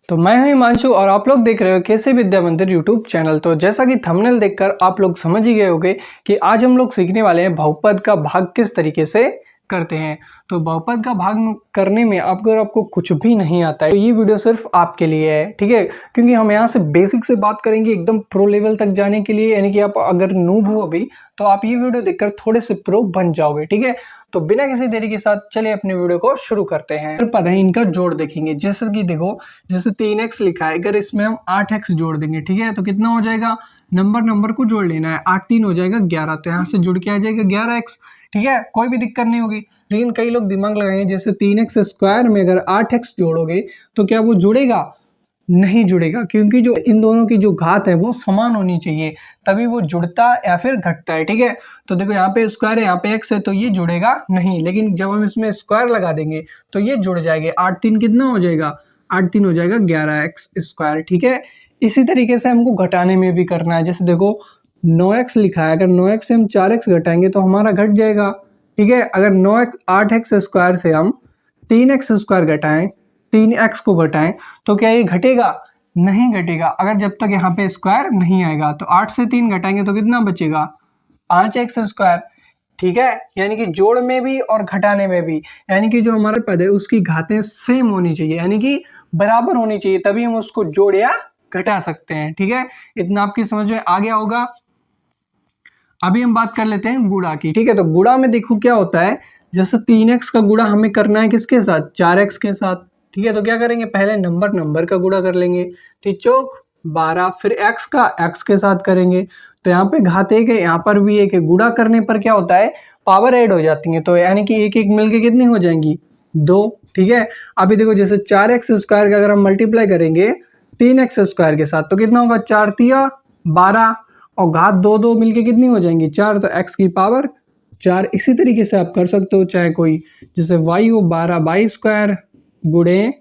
तो मैं हूं हिमांशु और आप लोग देख रहे हो कैसे विद्या मंदिर यूट्यूब चैनल। तो जैसा कि थंबनेल देखकर आप लोग समझ ही गए होंगे कि आज हम लोग सीखने वाले हैं बहुपद का भाग किस तरीके से करते हैं। तो बहुपद का भाग करने में आपको कुछ भी नहीं आता है तो ये वीडियो सिर्फ आपके लिए है, ठीक है। क्योंकि हम यहाँ से बेसिक से बात करेंगे एकदम प्रो लेवल तक जाने के लिए, यानी कि आप अगर नूब हो अभी तो आप ये वीडियो देखकर थोड़े से प्रो बन जाओगे, ठीक है। तो बिना किसी देरी के साथ चलिए अपने वीडियो को शुरू करते हैं। फिर पता है इनका जोड़ देखेंगे। जैसे कि देखो, जैसे 3x लिखा है, अगर इसमें हम 8x जोड़ देंगे, ठीक है, तो कितना हो जाएगा, नंबर को जोड़ लेना है, 8 3 हो जाएगा 11, तो यहाँ से जुड़ के आ जाएगा 11x, ठीक है, कोई भी दिक्कत नहीं होगी। लेकिन कई लोग दिमाग लगाएंगे, जैसे 3x स्क्वायर में अगर 8x जोड़ोगे तो क्या वो जुड़ेगा? नहीं जुड़ेगा, क्योंकि जो इन दोनों की जो घात है वो समान होनी चाहिए, तभी वो जुड़ता या फिर घटता है, ठीक है। तो देखो यहाँ पे स्क्वायर है, यहाँ पे x है, तो ये जुड़ेगा नहीं। लेकिन जब हम इसमें स्क्वायर लगा देंगे तो ये जुड़ जाएंगे। 8 3 कितना हो जाएगा, 8 3 हो जाएगा 11x स्क्वायर, ठीक है। इसी तरीके से हमको घटाने में भी करना है। जैसे देखो 9x लिखा है, अगर 9x से हम 4x घटाएंगे तो हमारा घट जाएगा, ठीक है। अगर 8x स्क्वायर से हम 3x स्क्वायर घटाएं, 3x को घटाएं, तो क्या ये घटेगा? नहीं घटेगा, अगर जब तक यहाँ पे स्क्वायर नहीं आएगा। तो 8 से 3 घटाएंगे तो कितना बचेगा, 5x स्क्वायर, ठीक है। यानी कि जोड़ में भी और घटाने में भी, यानी कि जो हमारे पद है उसकी घातें सेम होनी चाहिए, यानी कि बराबर होनी चाहिए, तभी हम उसको जोड़ या घटा सकते हैं, ठीक है। इतना आपकी समझ में आ गया होगा। अभी हम बात कर लेते हैं गुणा की, ठीक है। तो गुणा में देखो क्या होता है, जैसे 3x का गुणा हमें करना है किसके साथ, 4x के साथ, ठीक है। तो क्या करेंगे, पहले नंबर का गुणा कर लेंगे, ठीक, चौक 12, फिर x का x के साथ करेंगे। तो यहाँ पे घात एक है, यहाँ पर भी एक है, गुणा करने पर क्या होता है, पावर ऐड हो जाती है, तो यानी कि एक एक मिलके कितनी हो जाएंगी, 2, ठीक है। अभी देखो जैसे 4x स्क्वायर का अगर हम मल्टीप्लाई करेंगे 3x स्क्वायर के साथ तो कितना होगा, 4 तिया 12, और घात 2 2 मिलके कितनी हो जाएंगी, 4, तो x की पावर 4। इसी तरीके से आप कर सकते हो, चाहे कोई जैसे y हो 12 y स्क्वायर गुणे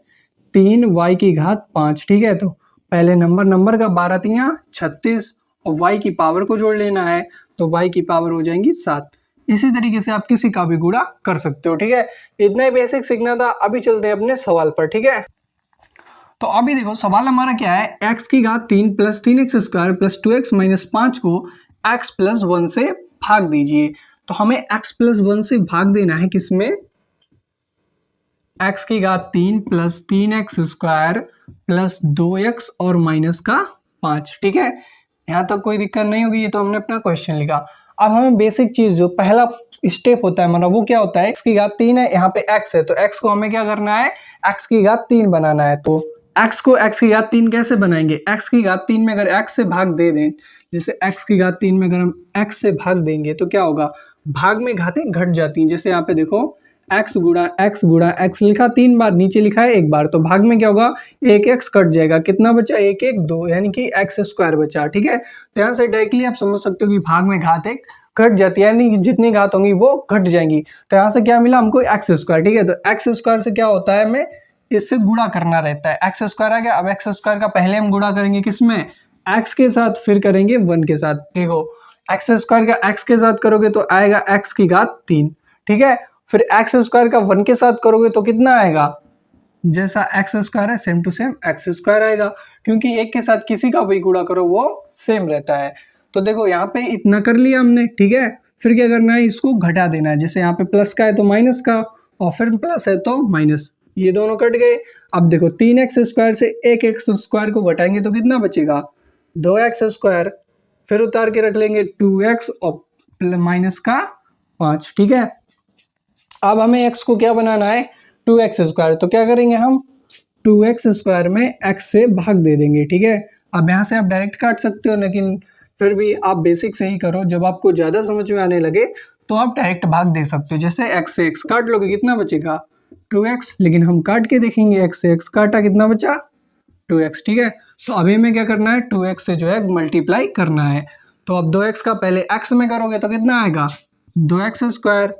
3 y की घात 5, ठीक है। तो पहले नंबर का 12 तिया 36 और y की पावर को जोड़ लेना है, तो y की पावर हो जाएंगी 7। इसी तरीके से आप किसी का भी गुणा कर सकते हो, ठीक है। इतना ही बेसिक सीखना था। अभी चलते हैं अपने सवाल पर, ठीक है। तो अभी देखो सवाल हमारा क्या है, x की घात 3 plus 3x square plus 2x minus 5 को x प्लस 1 से भाग दीजिए। तो हमें x प्लस 1 से भाग देना है किसमें, x की घात 3 plus 3x square plus 2x और माइनस का 5, ठीक है। यहाँ तक कोई दिक्कत नहीं होगी, ये तो हमने अपना क्वेश्चन लिखा। अब हमें बेसिक चीज जो पहला स्टेप होता है हमारा, वो क्या होता है, x की घात 3 है, यहाँ पे x है, तो x को हमें क्या करना है, x की घात 3 बनाना है। तो x को x की घात 3 कैसे बनाएंगे, x की घात 3 में अगर x से भाग दे दें, जैसे x की घात 3 में अगर हम x से भाग देंगे तो क्या होगा, भाग में घातें घट जाती हैं। जैसे यहाँ पे देखो x गुणा x लिखा 3 बार, नीचे लिखा है 1 बार, तो भाग में क्या होगा, एक x कट जाएगा, कितना बचा, 1 1 2, यानी कि x स्क्वायर बचा, ठीक है। तो यहाँ से डायरेक्टली आप समझ सकते हो कि भाग में घात एक घट जाती है, यानी कि जितनी घात होंगी वो घट जाएंगी। तो यहाँ से क्या मिला हमको, एक्स स्क्वायर, ठीक है। तो एक्स स्क्वायर से क्या होता है, हमें इससे गुणा करना रहता है। एक्स स्क्वायर आ गया। अब एक्स स्क्वायर का पहले हम गुणा करेंगे किसमें, एक्स के साथ, फिर करेंगे 1 के साथ। देखो एक्स स्क्वायर का एक्स के साथ करोगे तो आएगा एक्स की घात 3, ठीक है। फिर एक्स स्क्वायर का 1 के साथ करोगे तो कितना आएगा, जैसा एक्स स्क्वायर है same to same x square आएगा, क्योंकि एक के साथ किसी का भी गुणा करो वो सेम रहता है। तो देखो यहाँ पे इतना कर लिया हमने, ठीक है। फिर क्या करना है, इसको घटा देना है। जैसे यहाँ पे प्लस का है तो माइनस का, और फिर प्लस है तो माइनस, ये दोनों कट गए। अब देखो 3x स्क्वायर से 1x स्क्वायर को घटाएंगे तो कितना बचेगा, 2x स्क्वायर, फिर उतार के रख लेंगे 2x और माइनस का 5, ठीक है। अब हमें x को क्या बनाना है, 2x स्क्वायर, तो क्या करेंगे हम, 2x स्क्वायर में x से भाग दे देंगे, ठीक है। अब यहाँ से आप डायरेक्ट काट सकते हो, लेकिन फिर भी आप बेसिक से ही करो, जब आपको ज़्यादा समझ में आने लगे तो आप डायरेक्ट भाग दे सकते हो। जैसे x से x काट लोगे कितना बचेगा, 2x, लेकिन हम काट के देखेंगे, x से x काटा कितना बचा, 2x, ठीक है। तो अभी हमें क्या करना है, 2x से जो है मल्टीप्लाई करना है। तो अब 2x का पहले x में करोगे तो कितना आएगा, 2x स्क्वायर,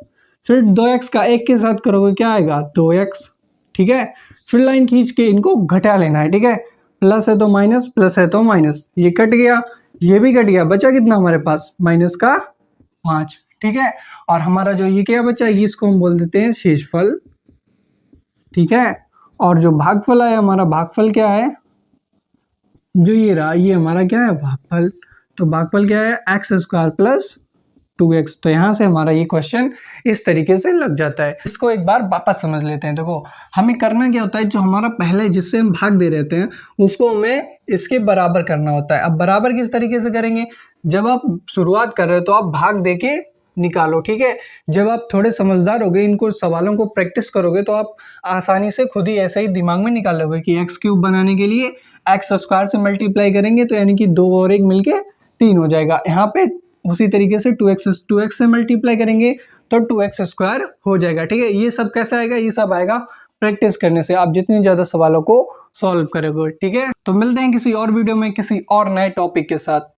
फिर 2x का 1 के साथ करोगे क्या आएगा, 2x, ठीक है। फिर लाइन खींच के इनको घटा लेना है, ठीक है। प्लस है तो माइनस, प्लस है तो माइनस, ये कट गया, ये भी कट गया, बचा कितना हमारे पास, माइनस का 5, ठीक है। और हमारा जो ये क्या बचा, इसको हम बोल देते हैं शेषफल, ठीक है। और जो भागफल है हमारा, भागफल क्या है, जो ये रहा, ये हमारा क्या है भागफल। तो भागफल क्या है, एक्स स्क्वायर प्लस 2x। तो यहाँ से हमारा ये क्वेश्चन इस तरीके से लग जाता है। इसको एक बार वापस समझ लेते हैं। देखो हमें करना क्या होता है, जो हमारा पहले जिससे हम भाग दे रहते हैं उसको हमें इसके बराबर करना होता है। अब बराबर किस तरीके से करेंगे, जब आप शुरुआत कर रहे हो तो आप भाग दे के निकालो, ठीक है। जब आप थोड़े समझदार होगे, इनको सवालों को प्रैक्टिस करोगे तो आप आसानी से खुद ही ऐसे ही दिमाग में निकाल लोगे कि एक्स क्यूब बनाने के लिए एक्स स्क्वायर से मल्टीप्लाई करेंगे तो यानी कि 2 और 1 मिलके 3 हो जाएगा। यहाँ पे उसी तरीके से 2x से मल्टीप्लाई करेंगे तो 2x स्क्वायर हो जाएगा, ठीक है। ये सब कैसे आएगा, ये सब आएगा प्रैक्टिस करने से, आप जितनी ज्यादा सवालों को सॉल्व करोगे, ठीक है। तो मिलते हैं किसी और वीडियो में किसी और नए टॉपिक के साथ।